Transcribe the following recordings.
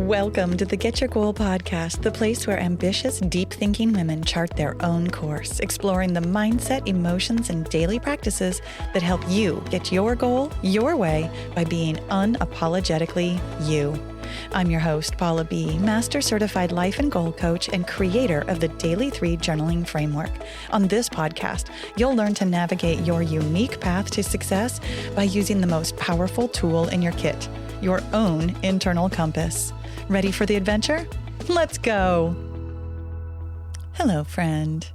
Welcome to the Get Your Goal podcast, the place where ambitious, deep-thinking women chart their own course, exploring the mindset, emotions, and daily practices that help you get your goal your way by being unapologetically you. I'm your host, Paula B., Master Certified Life and Goal Coach and creator of the Daily 3 Journaling Framework. On this podcast, you'll learn to navigate your unique path to success by using the most powerful tool in your kit, your own internal compass. Ready for the adventure? Let's go. Hello, friend.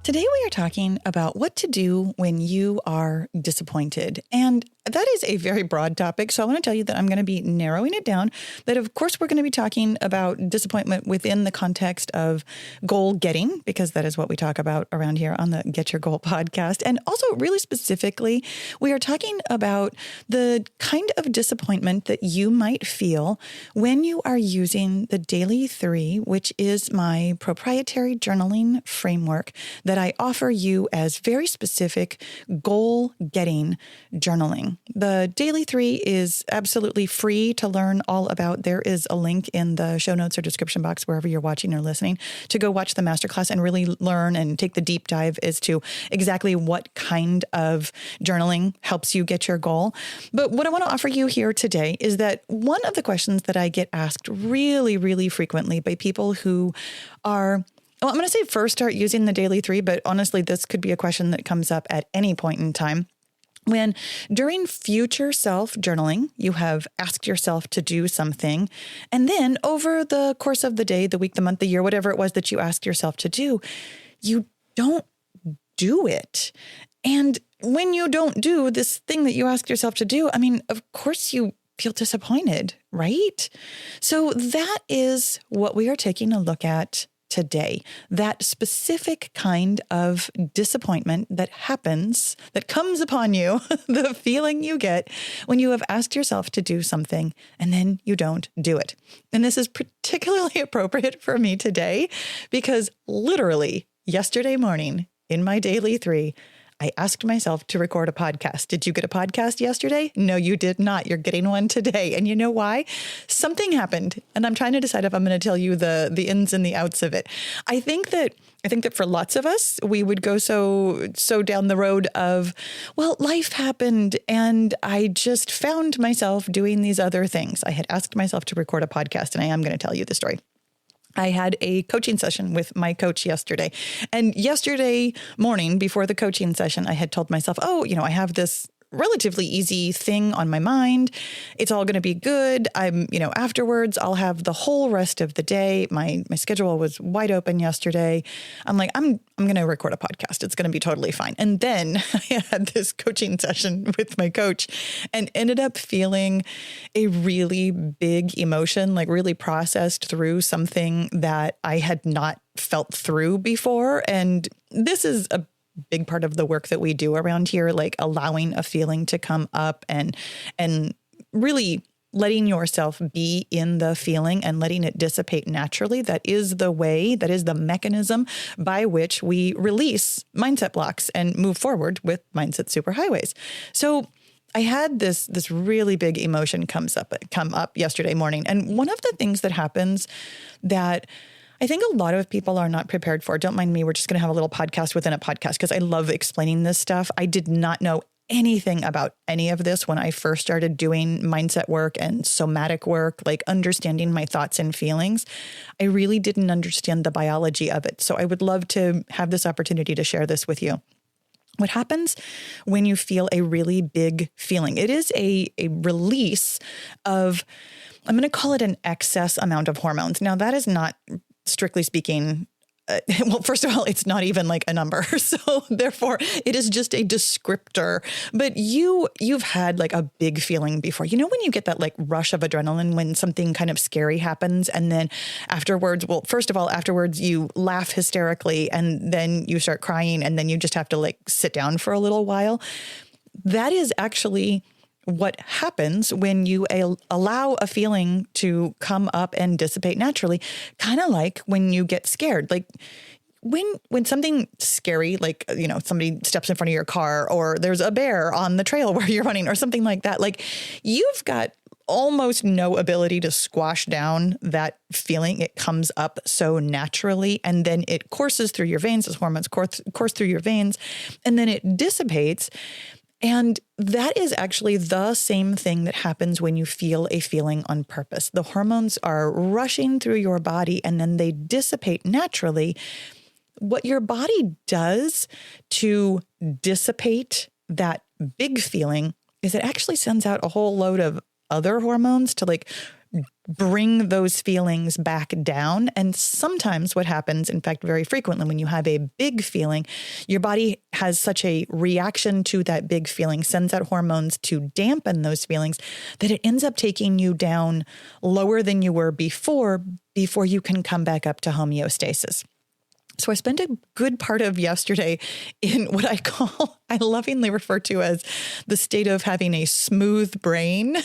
Today we are talking about what to do when you are disappointed. And that is a very broad topic. So I want to tell you that I'm going to be narrowing it down. That of course we're going to be talking about disappointment within the context of goal getting, because that is what we talk about around here on the Get Your Goal podcast. And also really specifically, we are talking about the kind of disappointment that you might feel when you are using the Daily 3, which is my proprietary journaling framework that I offer you as very specific goal getting journaling. The Daily 3 is absolutely free to learn all about. There is a link in the show notes or description box, wherever you're watching or listening, to go watch the masterclass and really learn and take the deep dive as to exactly what kind of journaling helps you get your goal. But what I want to offer you here today is that one of the questions that I get asked really, really frequently by people who are I'm going to say first start using the Daily 3, but honestly, this could be a question that comes up at any point in time. When during future self journaling, you have asked yourself to do something, and then over the course of the day, the week, the month, the year, whatever it was that you asked yourself to do, you don't do it. And when you don't do this thing that you asked yourself to do, of course you feel disappointed, right? So that is what we are taking a look at today, that specific kind of disappointment that happens, that comes upon you, the feeling you get when you have asked yourself to do something and then you don't do it. And this is particularly appropriate for me today because literally yesterday morning in my Daily 3, I asked myself to record a podcast. Did you get a podcast yesterday? No, you did not. You're getting one today. And you know why? Something happened. And I'm trying to decide if I'm going to tell you the ins and the outs of it. I think that for lots of us, we would go so down the road of, well, life happened and I just found myself doing these other things. I had asked myself to record a podcast, and I am going to tell you the story. I had a coaching session with my coach yesterday. And yesterday morning before the coaching session, I had told myself, I have this relatively easy thing on my mind. It's all going to be good. Afterwards, I'll have the whole rest of the day. My schedule was wide open yesterday. I'm like, I'm going to record a podcast. It's going to be totally fine. And then I had this coaching session with my coach and ended up feeling a really big emotion, like really processed through something that I had not felt through before. And this is a big part of the work that we do around here, like allowing a feeling to come up and really letting yourself be in the feeling and letting it dissipate naturally. That is the way, that is the mechanism by which we release mindset blocks and move forward with mindset superhighways. So I had this really big emotion come up yesterday morning. And one of the things that happens that I think a lot of people are not prepared for. Don't mind me. We're just going to have a little podcast within a podcast because I love explaining this stuff. I did not know anything about any of this when I first started doing mindset work and somatic work, like understanding my thoughts and feelings. I really didn't understand the biology of it. So I would love to have this opportunity to share this with you. What happens when you feel a really big feeling? It is a release of, I'm going to call it an excess amount of hormones. Now, that is not, strictly speaking, well, first of all, it's not even like a number. So therefore, it is just a descriptor. But you've had like a big feeling before. You know, when you get that like rush of adrenaline when something kind of scary happens, and then afterwards, you laugh hysterically and then you start crying and then you just have to like sit down for a little while. That is actually what happens when you allow a feeling to come up and dissipate naturally, kind of like when you get scared. Like when something scary, like, somebody steps in front of your car or there's a bear on the trail where you're running or something like that, like you've got almost no ability to squash down that feeling. It comes up so naturally, and then it courses through your veins as hormones course through your veins, and then it dissipates. And that is actually the same thing that happens when you feel a feeling on purpose. The hormones are rushing through your body and then they dissipate naturally. What your body does to dissipate that big feeling is it actually sends out a whole load of other hormones to bring those feelings back down. And sometimes what happens, in fact, very frequently when you have a big feeling, your body has such a reaction to that big feeling, sends out hormones to dampen those feelings, that it ends up taking you down lower than you were before you can come back up to homeostasis. So I spent a good part of yesterday in what I lovingly refer to as the state of having a smooth brain,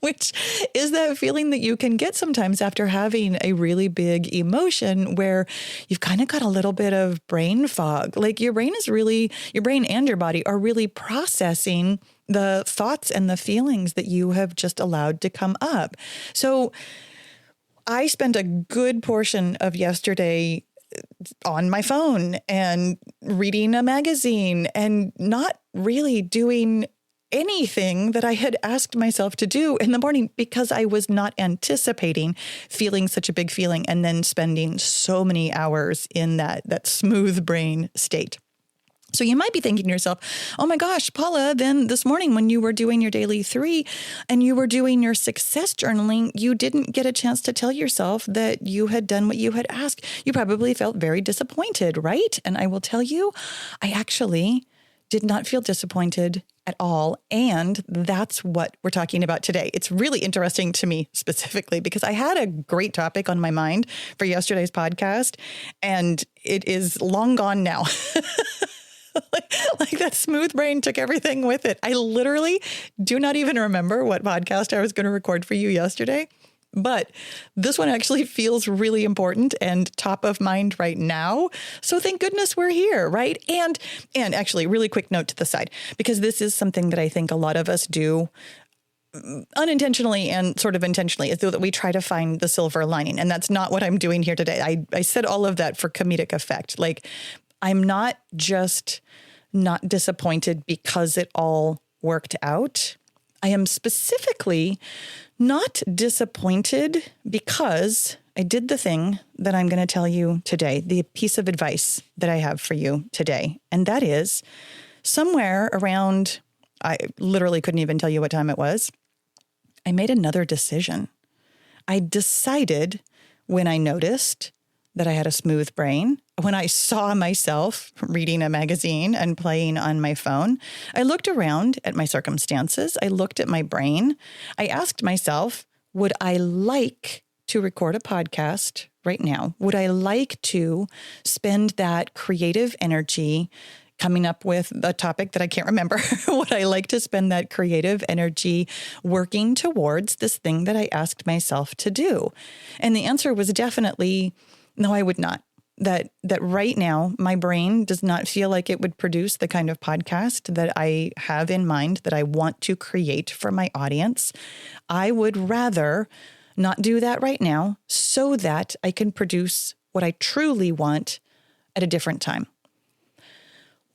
which is that feeling that you can get sometimes after having a really big emotion where you've kind of got a little bit of brain fog. Like your brain and your body are really processing the thoughts and the feelings that you have just allowed to come up. So I spent a good portion of yesterday on my phone and reading a magazine and not really doing anything that I had asked myself to do in the morning because I was not anticipating feeling such a big feeling and then spending so many hours in that smooth brain state. So you might be thinking to yourself, oh my gosh, Paula, then this morning when you were doing your daily 3 and you were doing your success journaling, you didn't get a chance to tell yourself that you had done what you had asked. You probably felt very disappointed, right? And I will tell you, I actually did not feel disappointed at all. And that's what we're talking about today. It's really interesting to me specifically because I had a great topic on my mind for yesterday's podcast, and it is long gone now. Like that smooth brain took everything with it. I literally do not even remember what podcast I was going to record for you yesterday, but this one actually feels really important and top of mind right now. So thank goodness we're here, right? And actually, really quick note to the side, because this is something that I think a lot of us do unintentionally and sort of intentionally, is that we try to find the silver lining. And that's not what I'm doing here today. I said all of that for comedic effect. Like, I'm not just not disappointed because it all worked out. I am specifically not disappointed because I did the thing that I'm going to tell you today, the piece of advice that I have for you today. And that is somewhere around, I literally couldn't even tell you what time it was, I made another decision. I decided when I noticed that I had a smooth brain, when I saw myself reading a magazine and playing on my phone, I looked around at my circumstances. I looked at my brain. I asked myself, would I like to record a podcast right now? Would I like to spend that creative energy coming up with a topic that I can't remember? Would I like to spend that creative energy working towards this thing that I asked myself to do? And the answer was definitely no, I would not. That right now, my brain does not feel like it would produce the kind of podcast that I have in mind that I want to create for my audience. I would rather not do that right now so that I can produce what I truly want at a different time.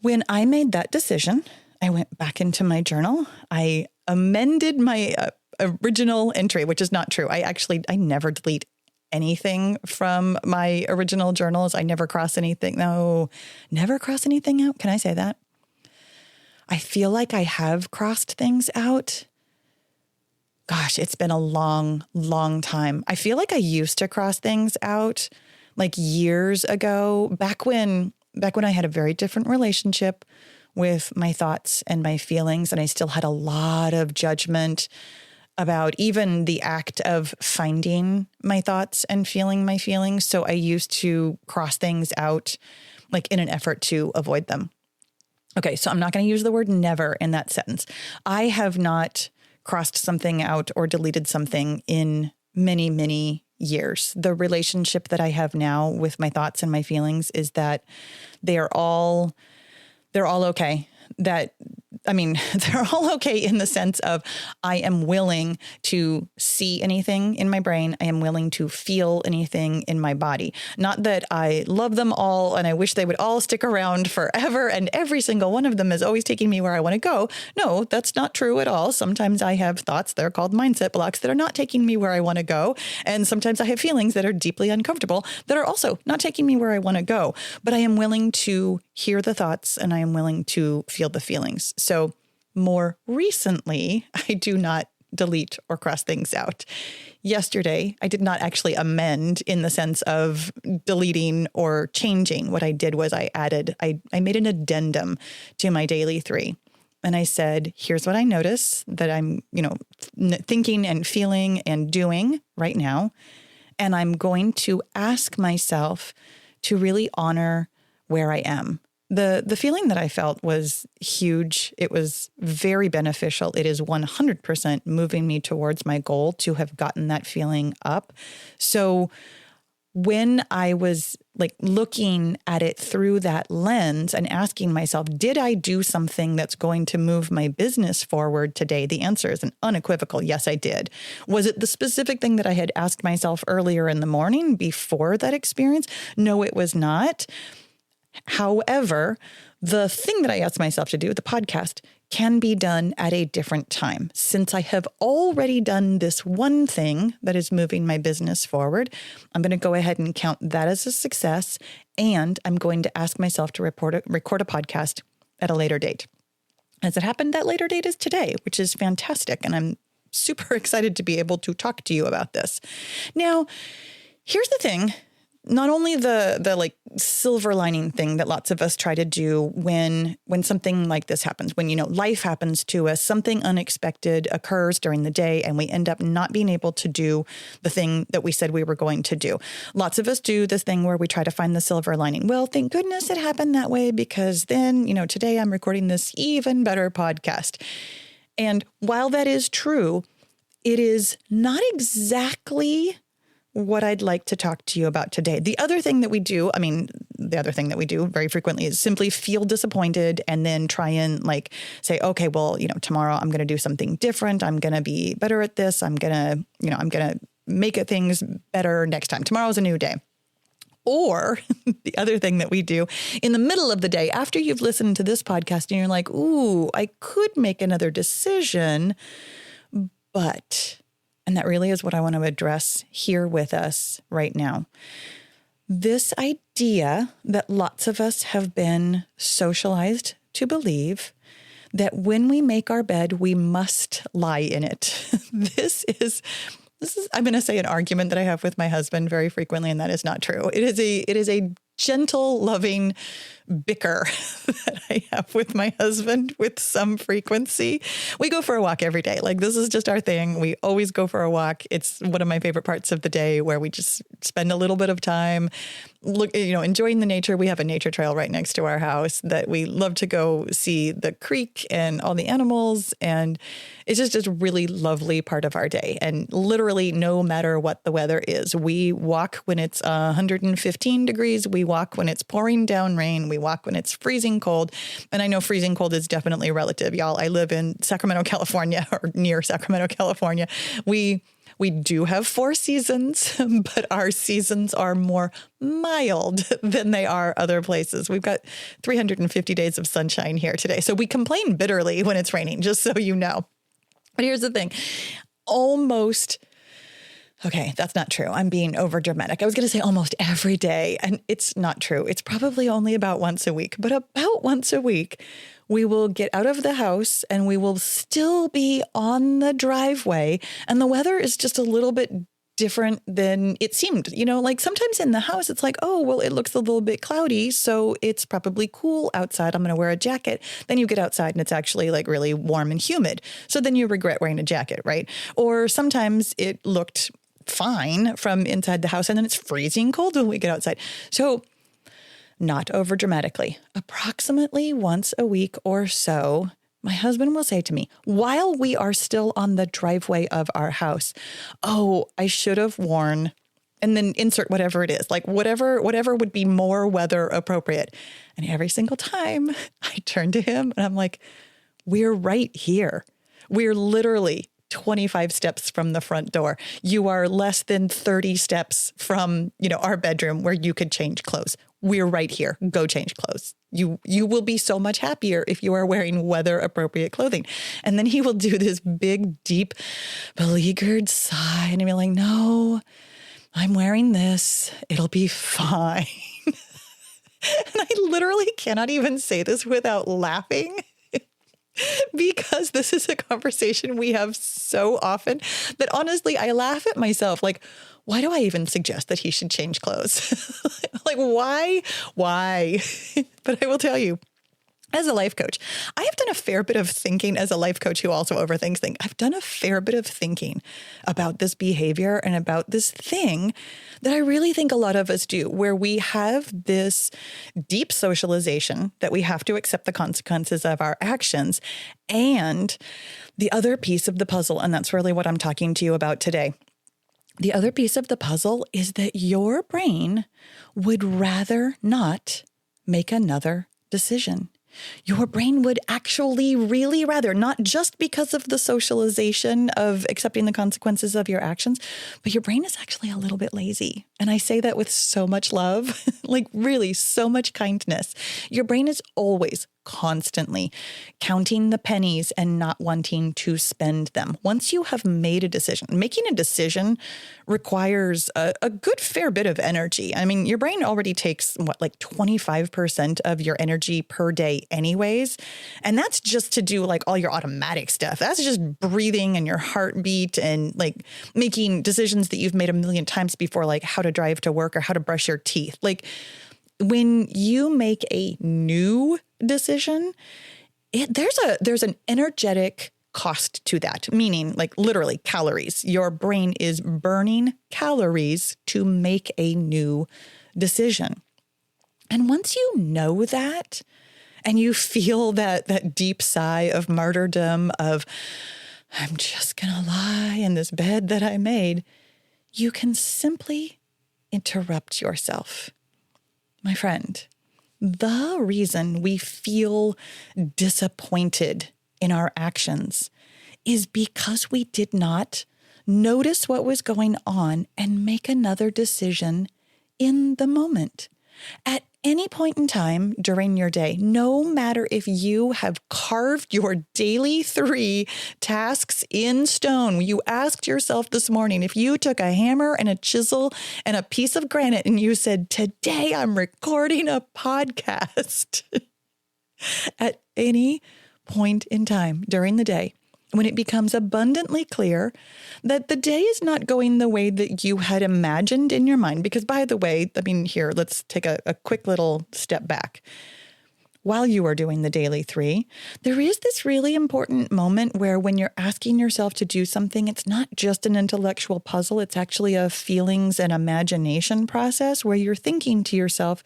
When I made that decision, I went back into my journal. I amended my original entry, which is not true. I never delete anything from my original journals. I never cross anything. No, never cross anything out. Can I say that? I feel like I have crossed things out. Gosh, it's been a long, long time. I feel like I used to cross things out like years ago, back when I had a very different relationship with my thoughts and my feelings, and I still had a lot of judgment about even the act of finding my thoughts and feeling my feelings. So I used to cross things out like in an effort to avoid them. Okay, so I'm not going to use the word never in that sentence. I have not crossed something out or deleted something in many, many years. The relationship that I have now with my thoughts and my feelings is that they're all okay. That I mean, they're all okay in the sense of I am willing to see anything in my brain. I am willing to feel anything in my body. Not that I love them all and I wish they would all stick around forever and every single one of them is always taking me where I want to go. No, that's not true at all. Sometimes I have thoughts that are called mindset blocks that are not taking me where I want to go. And sometimes I have feelings that are deeply uncomfortable that are also not taking me where I want to go. But I am willing to hear the thoughts and I am willing to feel the feelings. So more recently, I do not delete or cross things out. Yesterday, I did not actually amend in the sense of deleting or changing. What I did was I made an addendum to my daily 3. And I said, here's what I notice that I'm, thinking and feeling and doing right now. And I'm going to ask myself to really honor where I am. The feeling that I felt was huge. It was very beneficial. It is 100% moving me towards my goal to have gotten that feeling up. So when I was looking at it through that lens and asking myself, did I do something that's going to move my business forward today? The answer is an unequivocal yes, I did. Was it the specific thing that I had asked myself earlier in the morning before that experience? No, it was not. However, the thing that I asked myself to do, the podcast, can be done at a different time. Since I have already done this one thing that is moving my business forward, I'm going to go ahead and count that as a success. And I'm going to ask myself to record a podcast at a later date. As it happened, that later date is today, which is fantastic. And I'm super excited to be able to talk to you about this. Now, here's the thing. Not only the silver lining thing that lots of us try to do when something like this happens, when, life happens to us, something unexpected occurs during the day and we end up not being able to do the thing that we said we were going to do. Lots of us do this thing where we try to find the silver lining. Well, thank goodness it happened that way because then, today I'm recording this even better podcast. And while that is true, it is not exactly what I'd like to talk to you about today. The other thing that we do very frequently is simply feel disappointed and then try and say, okay, well, tomorrow I'm going to do something different. I'm going to be better at this. I'm going to make things better next time. Tomorrow's a new day. Or the other thing that we do in the middle of the day, after you've listened to this podcast and you're like, ooh, I could make another decision, but... And that really is what I want to address here with us right now. This idea that lots of us have been socialized to believe that when we make our bed, we must lie in it. This is, I'm going to say, an argument that I have with my husband very frequently, and that is not true. It is a gentle, loving bicker that I have with my husband with some frequency. We go for a walk every day. This is just our thing. We always go for a walk. It's one of my favorite parts of the day where we just spend a little bit of time enjoying the nature. We have a nature trail right next to our house that we love to go see the creek and all the animals. And it's just a really lovely part of our day. And literally, no matter what the weather is, we walk when it's 115 degrees. We walk when it's pouring down rain. We walk when it's freezing cold. And I know freezing cold is definitely relative, y'all. I live in Sacramento, California, or near Sacramento, California. We do have 4 seasons, but our seasons are more mild than they are other places. We've got 350 days of sunshine here today. So we complain bitterly when it's raining, just so you know. But here's the thing. Okay, that's not true. I'm being over dramatic. I was going to say almost every day, and it's not true. It's probably only about once a week, but about once a week, we will get out of the house and we will still be on the driveway. And the weather is just a little bit different than it seemed. Sometimes in the house, it's like, oh, well, it looks a little bit cloudy, so it's probably cool outside. I'm going to wear a jacket. Then you get outside and it's actually really warm and humid. So then you regret wearing a jacket, right? Or sometimes it looked fine from inside the house and then it's freezing cold when we get outside. So not over dramatically, approximately once a week or so, my husband will say to me, while we are still on the driveway of our house, oh, I should have worn, and then insert whatever it is, whatever would be more weather appropriate. And every single time I turn to him and I'm like, We're right here. We're literally 25 steps from the front door. You are less than 30 steps from, our bedroom where you could change clothes. We're right here. Go change clothes. You will be so much happier if you are wearing weather appropriate clothing. And then he will do this big, deep, beleaguered sigh. And he'll be like, no, I'm wearing this. It'll be fine. And I literally cannot even say this without laughing. Because this is a conversation we have so often that honestly, I laugh at myself. Like, why do I even suggest that he should change clothes? Like, why? But I will tell you, as a life coach, I have done a fair bit of thinking as a life coach who also overthinks things. I've done a fair bit of thinking about this behavior and about this thing that I really think a lot of us do, where we have this deep socialization that we have to accept the consequences of our actions. And the other piece of the puzzle, and that's really what I'm talking to you about today. The other piece of the puzzle is that your brain would rather not make another decision. Your brain would actually really rather, not just because of the socialization of accepting the consequences of your actions, but your brain is actually a little bit lazy. And I say that with so much love, like really so much kindness. Your brain is always constantly counting the pennies and not wanting to spend them. Once you have made a decision, making a decision requires a good fair bit of energy. I mean, your brain already takes like 25% of your energy per day anyways. And that's just to do like all your automatic stuff. That's just breathing and your heartbeat and like making decisions that you've made a million times before, like how to drive to work or how to brush your teeth. Like when you make a new decision, there's an energetic cost to that, meaning like literally calories. Your brain is burning calories to make a new decision. And once you know that, and you feel that deep sigh of martyrdom of, I'm just going to lie in this bed that I made, you can simply interrupt yourself. My friend, the reason we feel disappointed in our actions is because we did not notice what was going on and make another decision in the moment. At any point in time during your day, no matter if you have carved your daily 3 tasks in stone, you asked yourself this morning, if you took a hammer and a chisel and a piece of granite and you said, today I'm recording a podcast, at any point in time during the day, when it becomes abundantly clear that the day is not going the way that you had imagined in your mind. Because by the way, I mean, here, let's take a quick little step back. While you are doing the daily 3, there is this really important moment where when you're asking yourself to do something, it's not just an intellectual puzzle. It's actually a feelings and imagination process where you're thinking to yourself,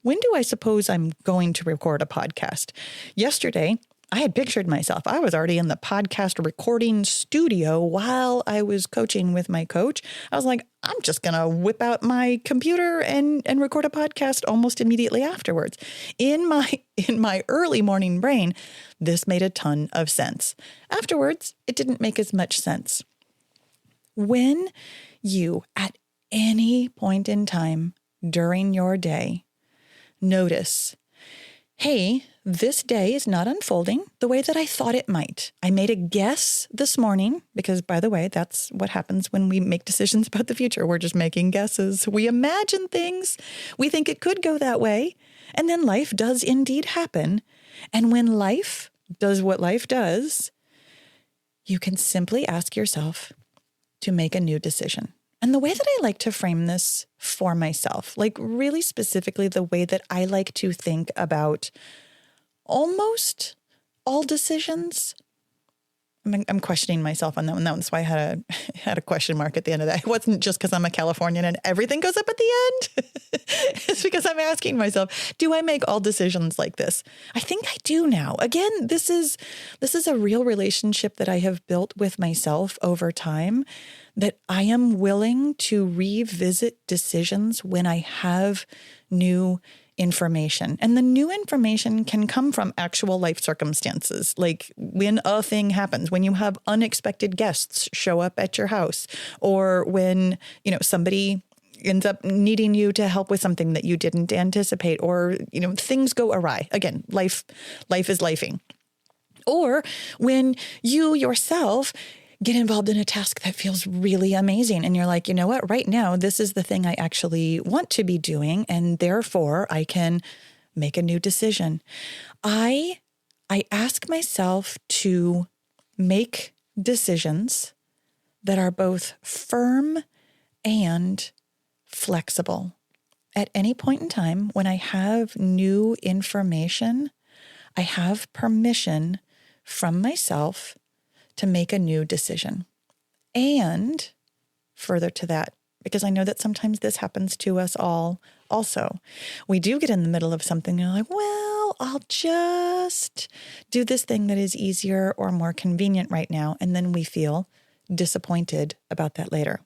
when do I suppose I'm going to record a podcast? Yesterday, I had pictured myself. I was already in the podcast recording studio while I was coaching with my coach. I was like, I'm just going to whip out my computer and record a podcast almost immediately afterwards. In my early morning brain, this made a ton of sense. Afterwards, it didn't make as much sense. When you, at any point in time during your day, notice, hey, this day is not unfolding the way that I thought it might. I made a guess this morning because, by the way, that's what happens when we make decisions about the future. We're just making guesses. We imagine things. We think it could go that way. And then life does indeed happen. And when life does what life does, you can simply ask yourself to make a new decision. And the way that I like to frame this for myself, like really specifically the way that I like to think about almost all decisions. I'm questioning myself on that one. That's why I had a question mark at the end of that. It wasn't just because I'm a Californian and everything goes up at the end. It's because I'm asking myself, do I make all decisions like this? I think I do now. Again, this is a real relationship that I have built with myself over time, that I am willing to revisit decisions when I have new information. And the new information can come from actual life circumstances, like when a thing happens, when you have unexpected guests show up at your house, or when, somebody ends up needing you to help with something that you didn't anticipate, or, things go awry. Again, life is lifing. Or when you yourself get involved in a task that feels really amazing. And you're like, you know what, right now, this is the thing I actually want to be doing. And therefore I can make a new decision. I ask myself to make decisions that are both firm and flexible. At any point in time, when I have new information, I have permission from myself to make a new decision. And further to that, because I know that sometimes this happens to us all also, we do get in the middle of something and you're like, well, I'll just do this thing that is easier or more convenient right now. And then we feel disappointed about that later.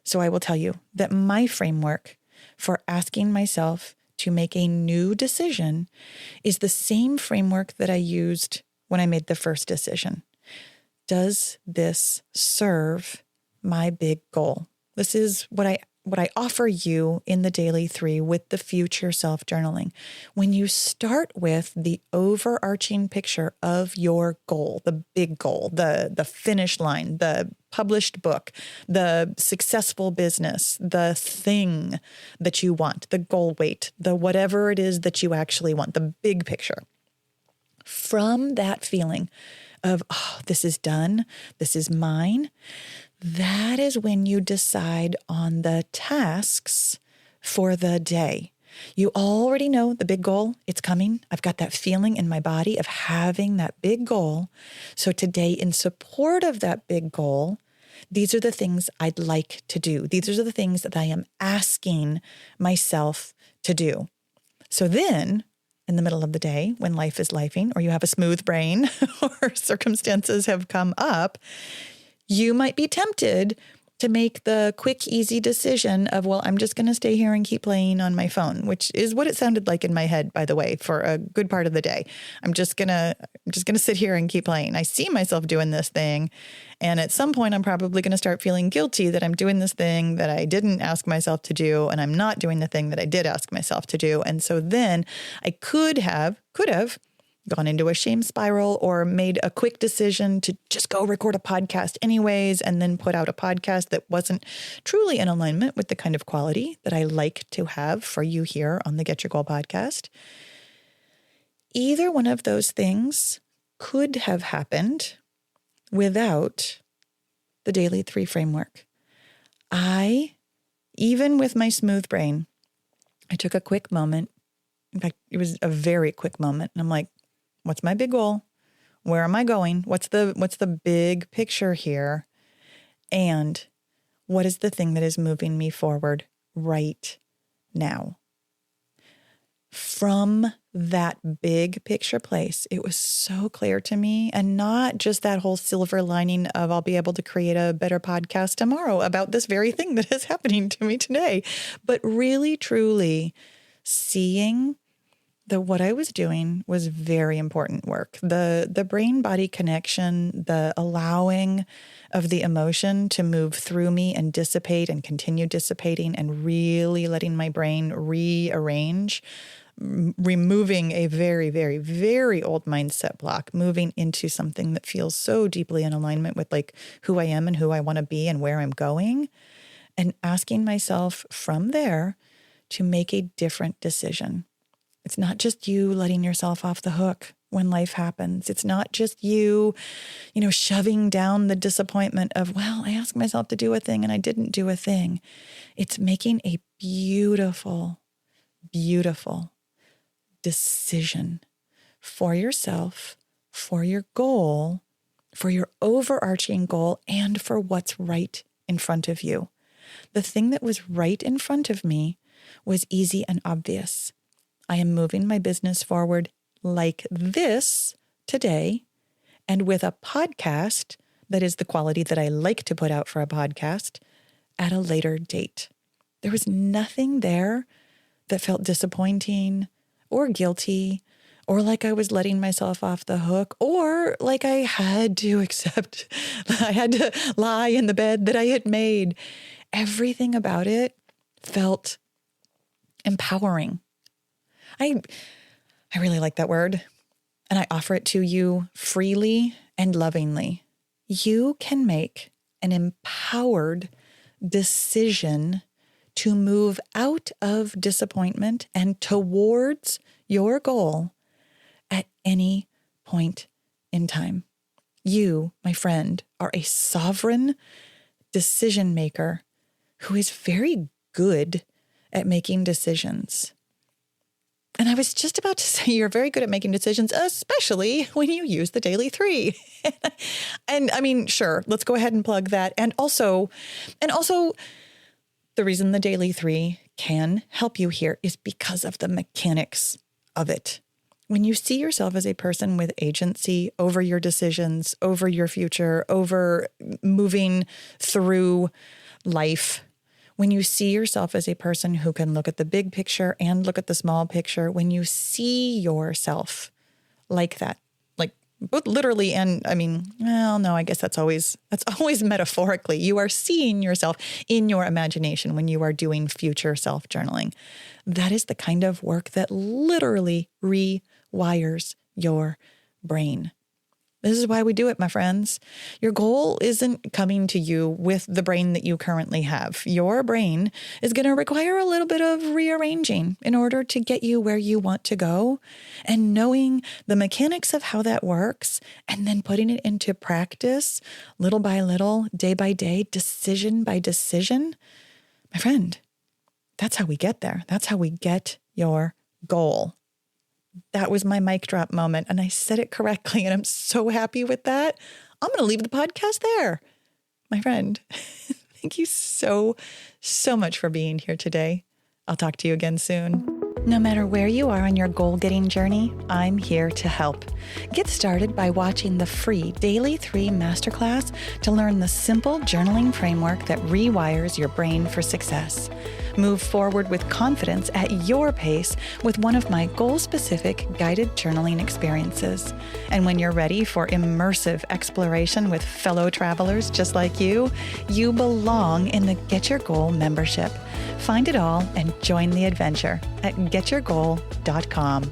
So I will tell you that my framework for asking myself to make a new decision is the same framework that I used when I made the first decision. Does this serve my big goal? This is what I offer you in the Daily 3 with the future self-journaling. When you start with the overarching picture of your goal, the big goal, the finish line, the published book, the successful business, the thing that you want, the goal weight, the whatever it is that you actually want, the big picture. From that feeling of, oh, this is done, this is mine, that is when you decide on the tasks for the day. You already know the big goal, it's coming. I've got that feeling in my body of having that big goal. So today, in support of that big goal, these are the things I'd like to do. These are the things that I am asking myself to do. So then, in the middle of the day, when life is lifing, or you have a smooth brain, or circumstances have come up, you might be tempted to make the quick, easy decision of, well, I'm just going to stay here and keep playing on my phone, which is what it sounded like in my head, by the way, for a good part of the day. I'm just going to sit here and keep playing. I see myself doing this thing. And at some point, I'm probably going to start feeling guilty that I'm doing this thing that I didn't ask myself to do. And I'm not doing the thing that I did ask myself to do. And so then I could have gone into a shame spiral or made a quick decision to just go record a podcast anyways, and then put out a podcast that wasn't truly in alignment with the kind of quality that I like to have for you here on the Get Your Goal podcast. Either one of those things could have happened without the Daily 3 framework. Even with my smooth brain, I took a quick moment. In fact, it was a very quick moment. And I'm like, what's my big goal? Where am I going? What's the big picture here? And what is the thing that is moving me forward right now? From that big picture place, it was so clear to me, and not just that whole silver lining of I'll be able to create a better podcast tomorrow about this very thing that is happening to me today, but really, truly seeing that what I was doing was very important work. The brain-body connection, the allowing of the emotion to move through me and dissipate and continue dissipating, and really letting my brain rearrange, removing a very, very, very old mindset block, moving into something that feels so deeply in alignment with like who I am and who I want to be and where I'm going, and asking myself from there to make a different decision. It's not just you letting yourself off the hook when life happens. It's not just you, shoving down the disappointment of, well, I asked myself to do a thing and I didn't do a thing. It's making a beautiful, beautiful decision for yourself, for your goal, for your overarching goal, and for what's right in front of you. The thing that was right in front of me was easy and obvious. I am moving my business forward like this today, and with a podcast that is the quality that I like to put out for a podcast at a later date. There was nothing there that felt disappointing or guilty, or like I was letting myself off the hook, or like I had to accept, I had to lie in the bed that I had made. Everything about it felt empowering. I really like that word, and I offer it to you freely and lovingly. You can make an empowered decision to move out of disappointment and towards your goal at any point in time. You, my friend, are a sovereign decision maker who is very good at making decisions. And I was just about to say you're very good at making decisions, especially when you use the Daily 3. And I mean, sure, let's go ahead and plug that. And also, the reason the Daily 3 can help you here is because of the mechanics of it. When you see yourself as a person with agency over your decisions, over your future, over moving through life, when you see yourself as a person who can look at the big picture and look at the small picture, when you see yourself like that, like both literally and I mean, well, no, I guess that's always metaphorically. You are seeing yourself in your imagination when you are doing future self-journaling. That is the kind of work that literally rewires your brain. This is why we do it, my friends. Your goal isn't coming to you with the brain that you currently have. Your brain is going to require a little bit of rearranging in order to get you where you want to go. And knowing the mechanics of how that works and then putting it into practice little by little, day by day, decision by decision, my friend, that's how we get there. That's how we get your goal. That was my mic drop moment, and I said it correctly, and I'm so happy with that. I'm going to leave the podcast there. My friend, thank you so much for being here today. I'll talk to you again soon. No matter where you are on your goal-getting journey, I'm here to help. Get started by watching the free Daily 3 Masterclass to learn the simple journaling framework that rewires your brain for success. Move forward with confidence at your pace with one of my goal-specific guided journaling experiences. And when you're ready for immersive exploration with fellow travelers just like you belong in the Get Your Goal membership. Find it all and join the adventure at getyourgoal.com.